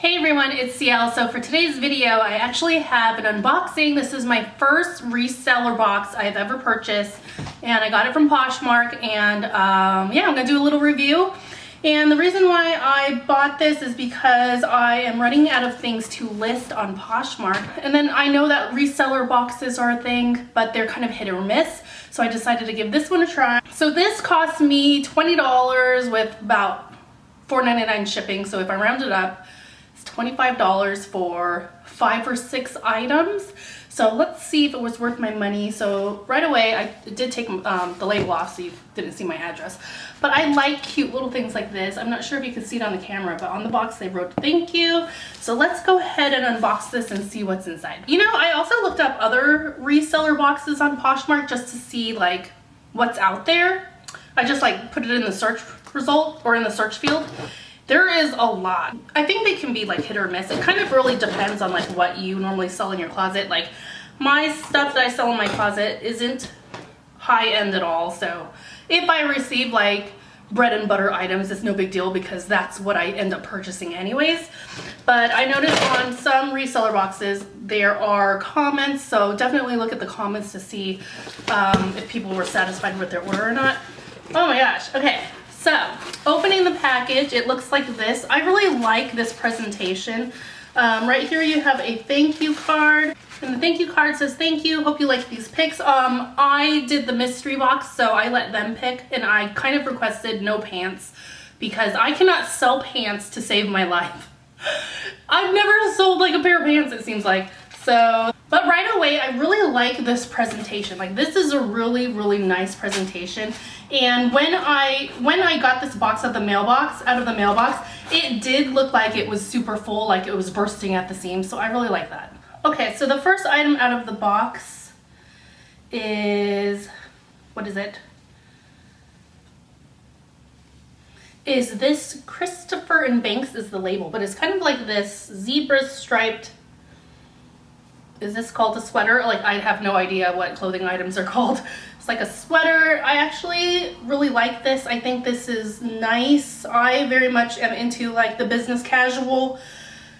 Hey everyone, it's CL. So for today's video, I actually have an unboxing. This is my first reseller box I've ever purchased, and I got it from Poshmark, and yeah, I'm gonna do a little review. And the reason why I bought this is because I am running out of things to list on Poshmark. And then I know that reseller boxes are a thing, but they're kind of hit or miss. So I decided to give this one a try. So this cost me $20 with about $4.99 shipping. So if I round it up, it's $25 for 5 or 6 items. So let's see if it was worth my money. So right away, I did take the label off so you didn't see my address. But I like cute little things like this. I'm not sure if you can see it on the camera, but on the box they wrote thank you. So let's go ahead and unbox this and see what's inside. You know, I also looked up other reseller boxes on Poshmark just to see like what's out there. I just like put it in the search result or in the search field. There is a lot. I think they can be like hit or miss. It kind of really depends on like what you normally sell in your closet. Like my stuff that I sell in my closet isn't high end at all. So if I receive like bread and butter items, it's no big deal because that's what I end up purchasing anyways. But I noticed on some reseller boxes, there are comments. So definitely look at the comments to see if people were satisfied with their order or not. Oh my gosh, okay. So, opening the package, it looks like this. I really like this presentation. Right here you have a thank you card. And the thank you card says, thank you, hope you like these picks. I did the mystery box, so I let them pick. And I kind of requested no pants because I cannot sell pants to save my life. I've never sold like a pair of pants, it seems like. So, but right away, I really like this presentation. Like this is a really, really nice presentation. And when I got this box out of the mailbox, it did look like it was super full, like it was bursting at the seams. So I really like that. Okay, so the first item out of the box is, what is it? Is this Christopher and Banks is the label, but it's kind of like this zebra striped. Is this called a sweater? Like I have no idea what clothing items are called. It's like a sweater. I actually really like this. I think this is nice. I very much am into like the business casual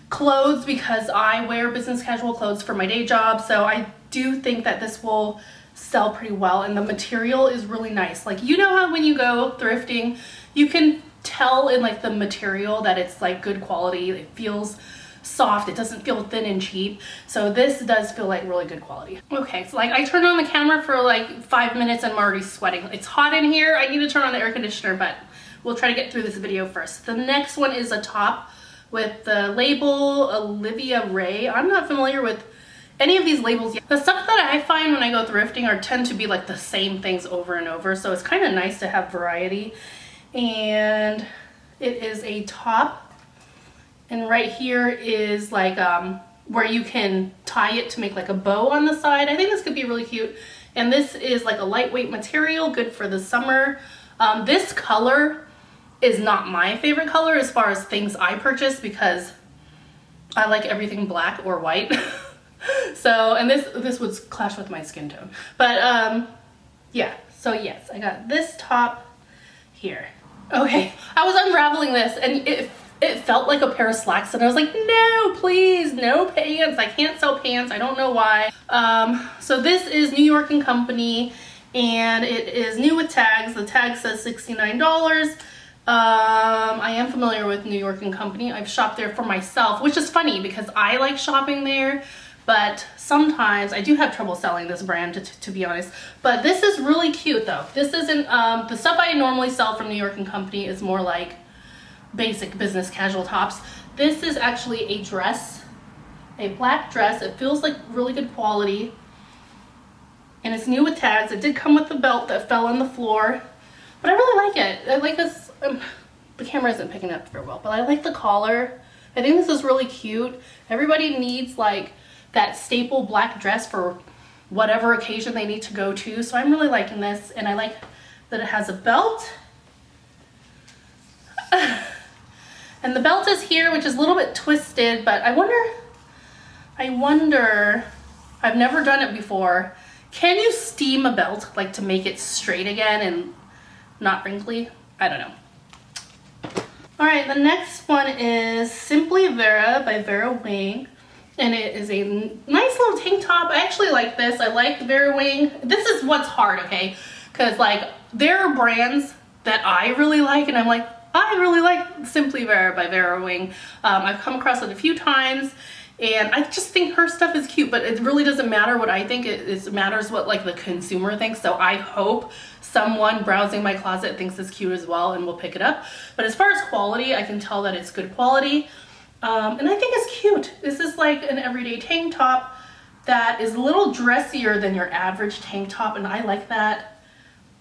clothes because I wear business casual clothes for my day job. So I do think that this will sell pretty well, and the material is really nice. Like, you know how when you go thrifting, you can tell in like the material that it's like good quality. It feels soft, it doesn't feel thin and cheap. So this does feel like really good quality. Okay, so like I turned on the camera for like 5 minutes and I'm already sweating. It's hot in here. I need to turn on the air conditioner, but we'll try to get through this video first. The next one is a top with the label Olivia Ray. I'm not familiar with any of these labels yet. The stuff that I find when I go thrifting tend to be like the same things over and over. So it's kind of nice to have variety. And it is a top. And right here is like where you can tie it to make like a bow on the side. I think this could be really cute. And this is like a lightweight material, good for the summer. This color is not my favorite color as far as things I purchase because I like everything black or white. So, and this would clash with my skin tone. But yeah, so yes, I got this top here. Okay, I was unraveling this and it felt like a pair of slacks, and I was like, no, please, no pants. I can't sell pants. I don't know why. So this is New York & Company, and it is new with tags. The tag says $69. I am familiar with New York & Company. I've shopped there for myself, which is funny because I like shopping there, but sometimes I do have trouble selling this brand, to be honest. But this is really cute, though. This isn't, the stuff I normally sell from New York & Company is more like basic business casual tops. This is actually a dress, a black dress. It feels like really good quality, and it's new with tags. It did come with the belt that fell on the floor, but I really like it. I like this. The camera isn't picking up very well, but I like the collar. I think this is really cute. Everybody needs like that staple black dress for whatever occasion they need to go to, so I'm really liking this, and I like that it has a belt. And the belt is here, which is a little bit twisted, but I wonder, I've never done it before. Can you steam a belt, like to make it straight again and not wrinkly? I don't know. All right, the next one is Simply Vera by Vera Wang. And it is a nice little tank top. I actually like this. I like Vera Wang. This is what's hard, okay? Because like there are brands that I really like, and I'm like, I really like Simply Vera by Vera Wang. I've come across it a few times, and I just think her stuff is cute, but it really doesn't matter what I think. It matters what like the consumer thinks. So I hope someone browsing my closet thinks it's cute as well and will pick it up. But as far as quality, I can tell that it's good quality. And I think it's cute. This is like an everyday tank top that is a little dressier than your average tank top, and I like that.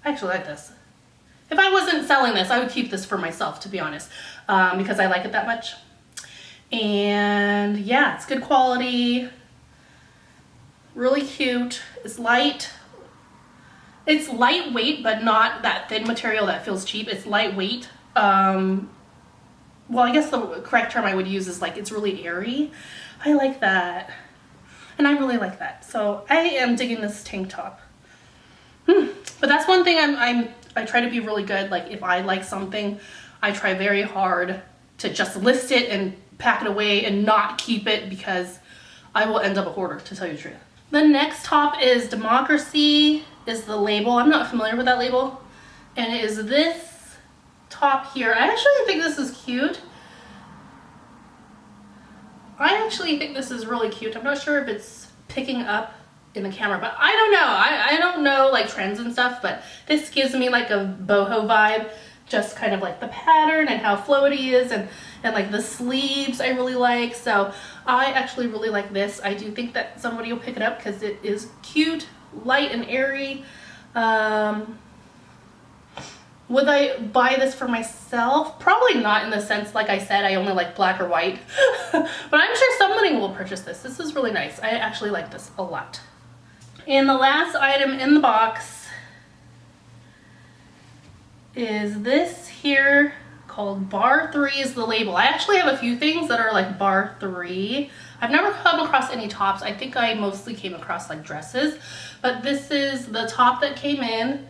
I actually like this. If I wasn't selling this, I would keep this for myself, to be honest, because I like it that much. And yeah, it's good quality, really cute. It's light. It's lightweight, but not that thin material that feels cheap. It's lightweight. Well, I guess the correct term I would use is like it's really airy. I like that. And I really like that. So I am digging this tank top. But that's one thing I try to be really good. Like if I like something, I try very hard to just list it and pack it away and not keep it, because I will end up a hoarder, to tell you the truth. The next top is Democracy is the label. I'm not familiar with that label. And it is this top here. I actually think this is cute. I actually think this is really cute. I'm not sure if it's picking up in the camera, but I don't know. I don't know like trends and stuff, but this gives me like a boho vibe. Just kind of like the pattern and how floaty is, and like the sleeves I really like. So I actually really like this. I do think that somebody will pick it up because it is cute, light and airy. Would I buy this for myself? Probably not, in the sense, like I said, I only like black or white. But I'm sure somebody will purchase this. This is really nice. I actually like this a lot. And the last item in the box is this here called Bar 3 is the label. I actually have a few things that are like Bar 3. I've never come across any tops. I think I mostly came across like dresses. But this is the top that came in.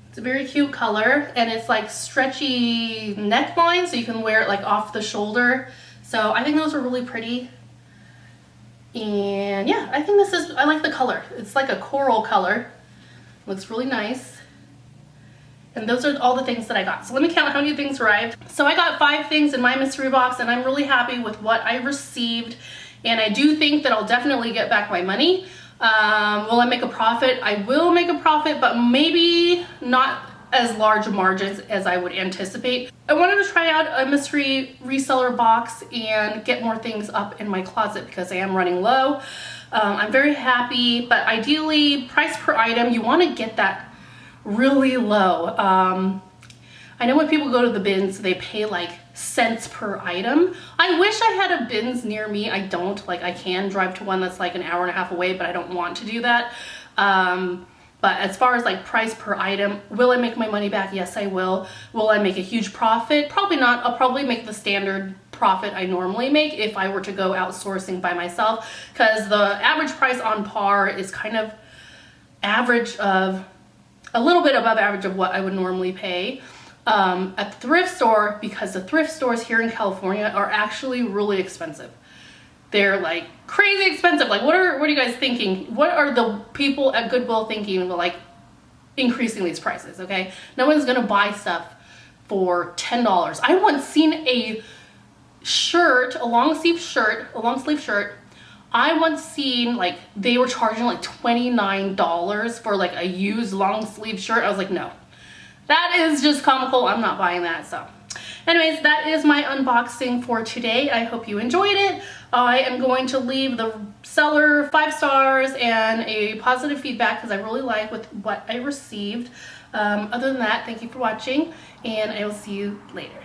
It's a very cute color, and it's like stretchy neckline, so you can wear it like off the shoulder. So I think those are really pretty. And yeah, I think I like the color. It's like a coral color. Looks really nice. And those are all the things that I got. So let me count how many things arrived. So I got 5 things in my mystery box, and I'm really happy with what I received. And I do think that I'll definitely get back my money. Will I make a profit? I will make a profit, but maybe not as large margins as I would anticipate. I wanted to try out a mystery reseller box and get more things up in my closet because I am running low. I'm very happy, but ideally price per item, you want to get that really low. I know when people go to the bins, they pay like cents per item. I wish I had a bins near me. I don't. Like, I can drive to one that's like an hour and a half away, but I don't want to do that. But as far as like price per item, will I make my money back? Yes, I will. Will I make a huge profit? Probably not. I'll probably make the standard profit I normally make if I were to go outsourcing by myself, because the average price on Par is kind of average of a little bit above average of what I would normally pay. At the thrift store, because the thrift stores here in California are actually really expensive. They're like crazy expensive. Like, what are you guys thinking? What are the people at Goodwill thinking, like increasing these prices? Okay, no one's gonna buy stuff for $10. I once seen a shirt, a long sleeve shirt. I once seen like they were charging like $29 for like a used long sleeve shirt. I was like, no. That is just comical. I'm not buying that. So anyways, that is my unboxing for today. I hope you enjoyed it. I am going to leave the seller 5 stars and a positive feedback because I really like with what I received. Other than that, thank you for watching, and I will see you later.